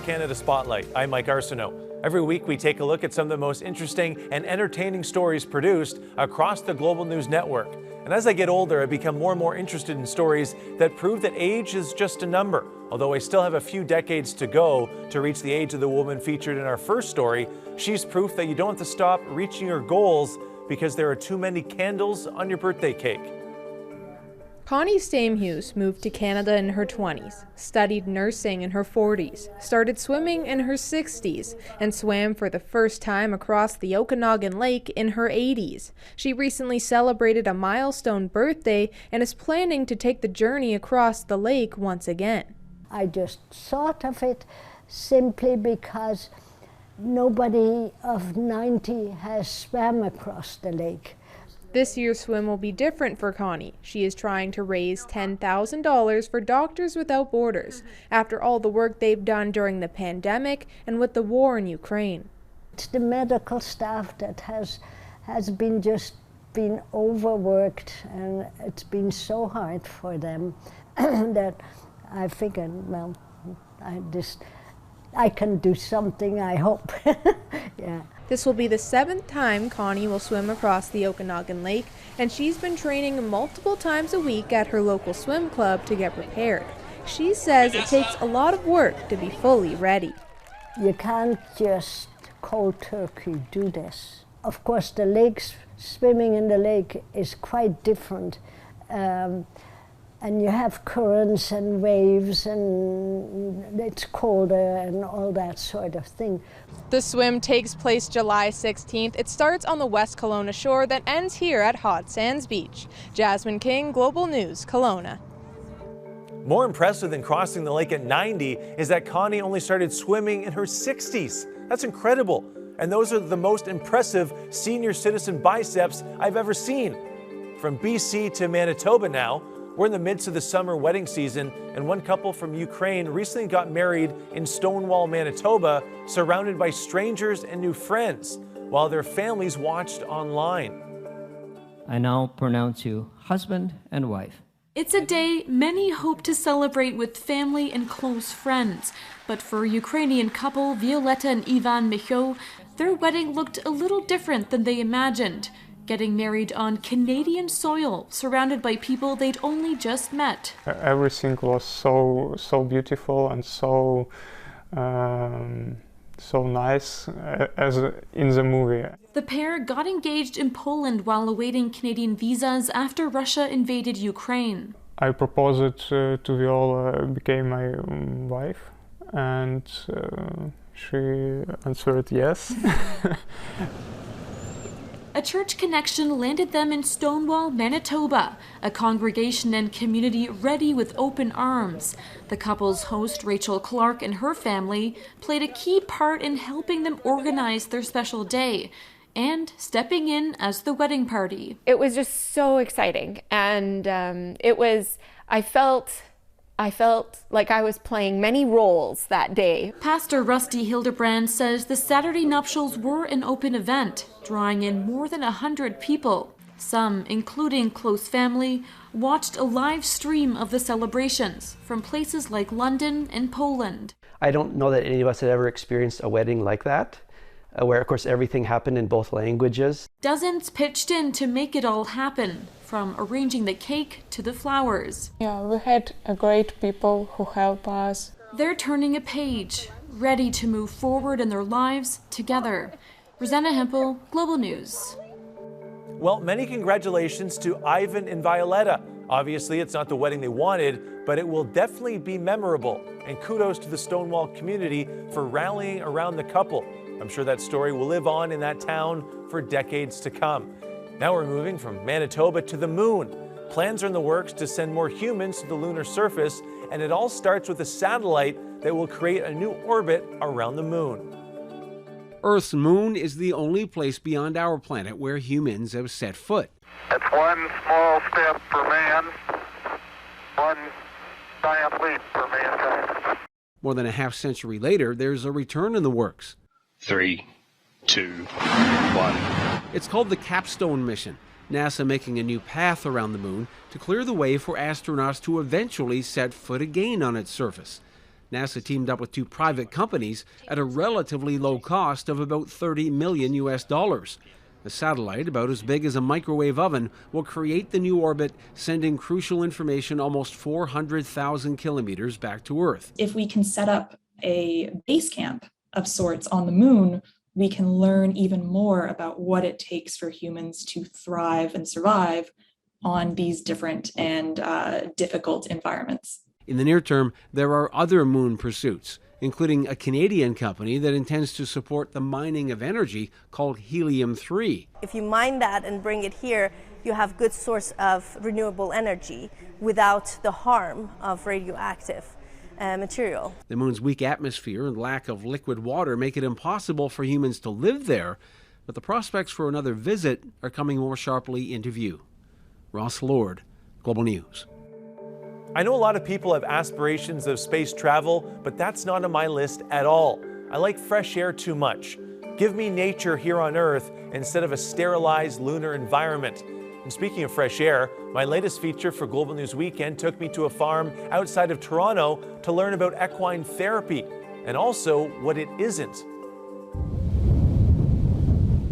Canada Spotlight. I'm Mike Arsenault. Every week we take a look at some of the most interesting and entertaining stories produced across the Global News Network. And as I get older, I become more and more interested in stories that prove that age is just a number. Although I still have a few decades to go to reach the age of the woman featured in our first story, she's proof that you don't have to stop reaching your goals because there are too many candles on your birthday cake. Connie Stamehughes moved to Canada in her 20s, studied nursing in her 40s, started swimming in her 60s, and swam for the first time across the Okanagan Lake in her 80s. She recently celebrated a milestone birthday and is planning to take the journey across the lake once again. I just thought of it simply because nobody of 90 has swam across the lake. This year's swim will be different for Connie. She is trying to raise $10,000 for Doctors Without Borders after all the work they've done during the pandemic and with the war in Ukraine. It's the medical staff that has been overworked, and it's been so hard for them that I figured, well, I can do something, I hope. Yeah. This will be the 7th time Connie will swim across the Okanagan Lake, and she's been training multiple times a week at her local swim club to get prepared. She says it takes a lot of work to be fully ready. You can't just cold turkey do this. Of course, the lakes, swimming in the lake is quite different. And you have currents and waves, and it's colder and all that sort of thing. The swim takes place July 16th. It starts on the West Kelowna shore, then ends here at Hot Sands Beach. Jasmine King, Global News, Kelowna. More impressive than crossing the lake at 90 is that Connie only started swimming in her 60s. That's incredible. And those are the most impressive senior citizen biceps I've ever seen. From BC to Manitoba now. We're in the midst of the summer wedding season, and one couple from Ukraine recently got married in Stonewall, Manitoba, surrounded by strangers and new friends, while their families watched online. I now pronounce you husband and wife. It's a day many hope to celebrate with family and close friends. But for Ukrainian couple Violetta and Ivan Michaud, their wedding looked a little different than they imagined. Getting married on Canadian soil, surrounded by people they'd only just met. Everything was so beautiful and so nice, as in the movie. The pair got engaged in Poland while awaiting Canadian visas after Russia invaded Ukraine. I proposed to Viola, became my wife, and she answered yes. A church connection landed them in Stonewall, Manitoba, a congregation and community ready with open arms. The couple's host, Rachel Clark, and her family played a key part in helping them organize their special day and stepping in as the wedding party. It was just so exciting, and I felt like I was playing many roles that day. Pastor Rusty Hildebrand says the Saturday nuptials were an open event, drawing in more than 100 people. Some, including close family, watched a live stream of the celebrations from places like London and Poland. I don't know that any of us had ever experienced a wedding like that, where of course everything happened in both languages. Dozens pitched in to make it all happen, from arranging the cake to the flowers. Yeah, we had great people who help us. They're turning a page, ready to move forward in their lives together. Rosanna Hempel, Global News. Well, many congratulations to Ivan and Violetta. Obviously, it's not the wedding they wanted, but it will definitely be memorable. And kudos to the Stonewall community for rallying around the couple. I'm sure that story will live on in that town for decades to come. Now we're moving from Manitoba to the moon. Plans are in the works to send more humans to the lunar surface, and it all starts with a satellite that will create a new orbit around the moon. Earth's moon is the only place beyond our planet where humans have set foot. It's one small step for man, one giant leap for mankind. More than a half-century later, there's a return in the works. 3, 2, 1. It's called the Capstone mission, NASA making a new path around the moon to clear the way for astronauts to eventually set foot again on its surface. NASA teamed up with 2 private companies at a relatively low cost of about $30 million. The satellite, about as big as a microwave oven, will create the new orbit, sending crucial information almost 400,000 kilometers back to Earth. If we can set up a base camp of sorts on the moon, we can learn even more about what it takes for humans to thrive and survive on these different and difficult environments. In the near term, there are other moon pursuits, including a Canadian company that intends to support the mining of energy called helium-3. If you mine that and bring it here, you have good source of renewable energy without the harm of radioactive material. The moon's weak atmosphere and lack of liquid water make it impossible for humans to live there, but the prospects for another visit are coming more sharply into view. Ross Lord, Global News. I know a lot of people have aspirations of space travel, but that's not on my list at all. I like fresh air too much. Give me nature here on Earth instead of a sterilized lunar environment. And speaking of fresh air, my latest feature for Global News Weekend took me to a farm outside of Toronto to learn about equine therapy and also what it isn't.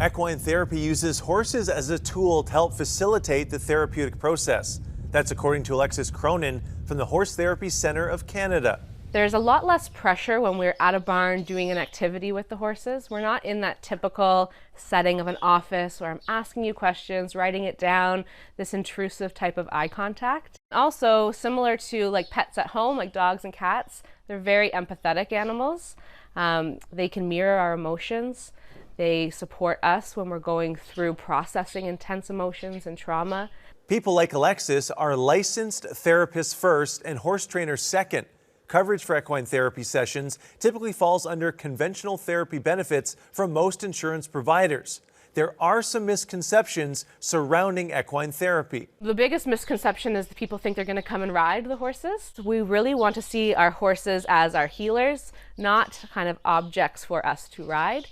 Equine therapy uses horses as a tool to help facilitate the therapeutic process. That's according to Alexis Cronin from the Horse Therapy Center of Canada. There's a lot less pressure when we're at a barn doing an activity with the horses. We're not in that typical setting of an office where I'm asking you questions, writing it down, this intrusive type of eye contact. Also, similar to like pets at home, like dogs and cats, they're very empathetic animals. They can mirror our emotions. They support us when we're going through processing intense emotions and trauma. People like Alexis are licensed therapists first and horse trainers second. Coverage for equine therapy sessions typically falls under conventional therapy benefits from most insurance providers. There are some misconceptions surrounding equine therapy. The biggest misconception is that people think they're going to come and ride the horses. We really want to see our horses as our healers, not kind of objects for us to ride.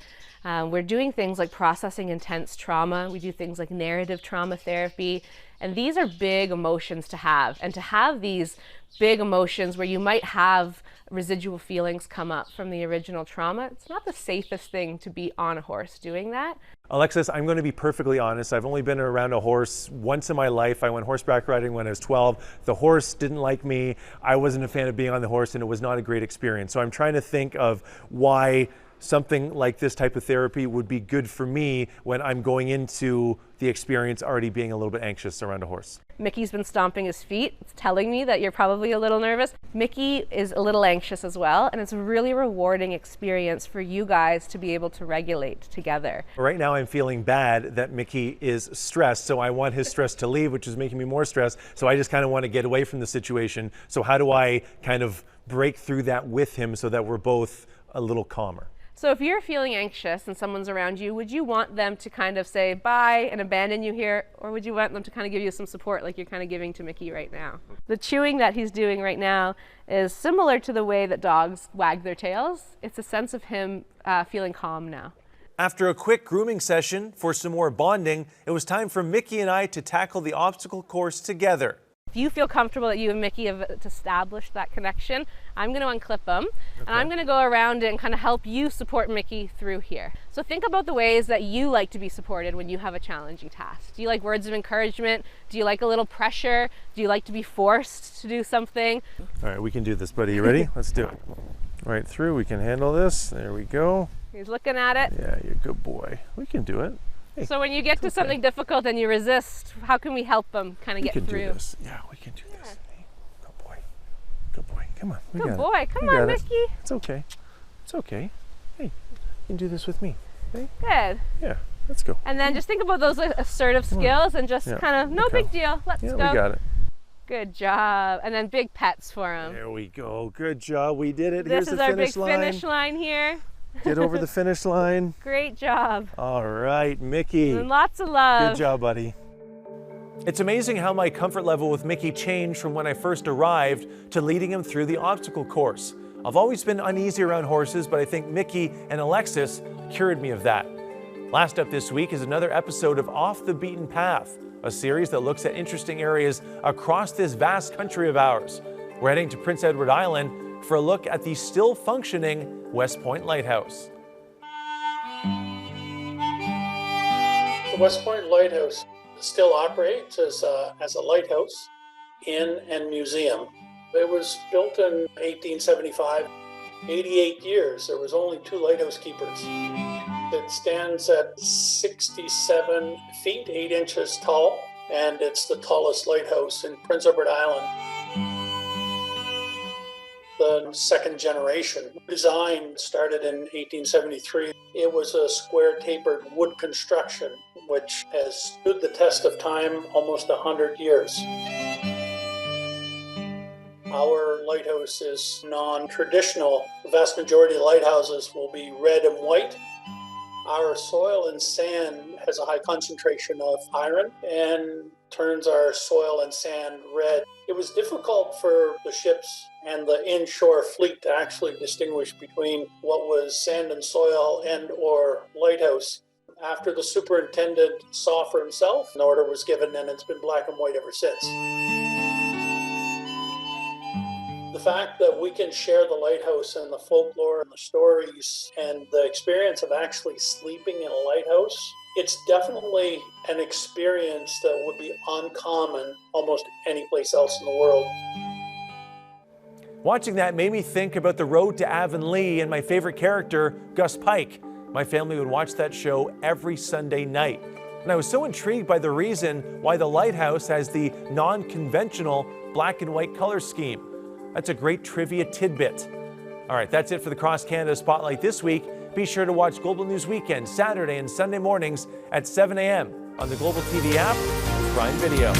We're doing things like processing intense trauma. We do things like narrative trauma therapy. And these are big emotions to have. And to have these big emotions where you might have residual feelings come up from the original trauma, it's not the safest thing to be on a horse doing that. Alexis, I'm going to be perfectly honest. I've only been around a horse once in my life. I went horseback riding when I was 12. The horse didn't like me. I wasn't a fan of being on the horse, and it was not a great experience. So I'm trying to think of why something like this type of therapy would be good for me when I'm going into the experience already being a little bit anxious around a horse. Mickey's been stomping his feet. It's telling me that you're probably a little nervous. Mickey is a little anxious as well, and it's a really rewarding experience for you guys to be able to regulate together. Right now I'm feeling bad that Mickey is stressed, so I want his stress to leave, which is making me more stressed, so I just kind of want to get away from the situation. So how do I kind of break through that with him so that we're both a little calmer? So if you're feeling anxious and someone's around you, would you want them to kind of say bye and abandon you here? Or would you want them to kind of give you some support like you're kind of giving to Mickey right now? The chewing that he's doing right now is similar to the way that dogs wag their tails. It's a sense of him feeling calm now. After a quick grooming session for some more bonding, it was time for Mickey and I to tackle the obstacle course together. If you feel comfortable that you and Mickey have established that connection, I'm going to unclip them, and I'm going to go around and kind of help you support Mickey through here. So think about the ways that you like to be supported when you have a challenging task. Do you like words of encouragement? Do you like a little pressure? Do you like to be forced to do something? All right, we can do this, buddy. You ready? Let's do it. Right through, we can handle this. There we go. He's looking at it. Yeah, you're a good boy. We can do it. Hey, so when you get to something difficult and you resist, how can we help them kind of get through? We can do this. Yeah, we can do this. Hey, good boy. Good boy. Come on. Good boy. Come on, Mickey. It's okay. It's okay. Hey, you can do this with me. Hey? Good. Yeah, let's go. And then just think about those assertive skills and just kind of, no big deal. Let's go. Yeah, we got it. Good job. And then big pets for him. There we go. Good job. We did it. This is our big finish line. line here. Get over the finish line. Great job. All right, Mickey. And lots of love. Good job, buddy. It's amazing how my comfort level with Mickey changed from when I first arrived to leading him through the obstacle course. I've always been uneasy around horses, but I think Mickey and Alexis cured me of that. Last up this week is another episode of Off the Beaten Path, a series that looks at interesting areas across this vast country of ours. We're heading to Prince Edward Island for a look at the still functioning West Point Lighthouse. The West Point Lighthouse still operates as a lighthouse, inn, and museum. It was built in 1875. 88 years, there was only 2 lighthouse keepers. It stands at 67 feet, 8 inches tall, and it's the tallest lighthouse in Prince Edward Island. The second generation design started in 1873. It was a square tapered wood construction, which has stood the test of time almost 100 years. Our lighthouse is non-traditional. The vast majority of lighthouses will be red and white. Our soil and sand has a high concentration of iron and turns our soil and sand red. It was difficult for the ships and the inshore fleet to actually distinguish between what was sand and soil and or lighthouse. After the superintendent saw for himself, an order was given, and it's been black and white ever since. The fact that we can share the lighthouse and the folklore and the stories and the experience of actually sleeping in a lighthouse, it's definitely an experience that would be uncommon almost any place else in the world. Watching that made me think about the road to Avonlea and my favorite character, Gus Pike. My family would watch that show every Sunday night. And I was so intrigued by the reason why the lighthouse has the non-conventional black and white color scheme. That's a great trivia tidbit. All right, that's it for the Cross Canada Spotlight this week. Be sure to watch Global News Weekend Saturday and Sunday mornings at 7 a.m. on the Global TV app with Prime Video.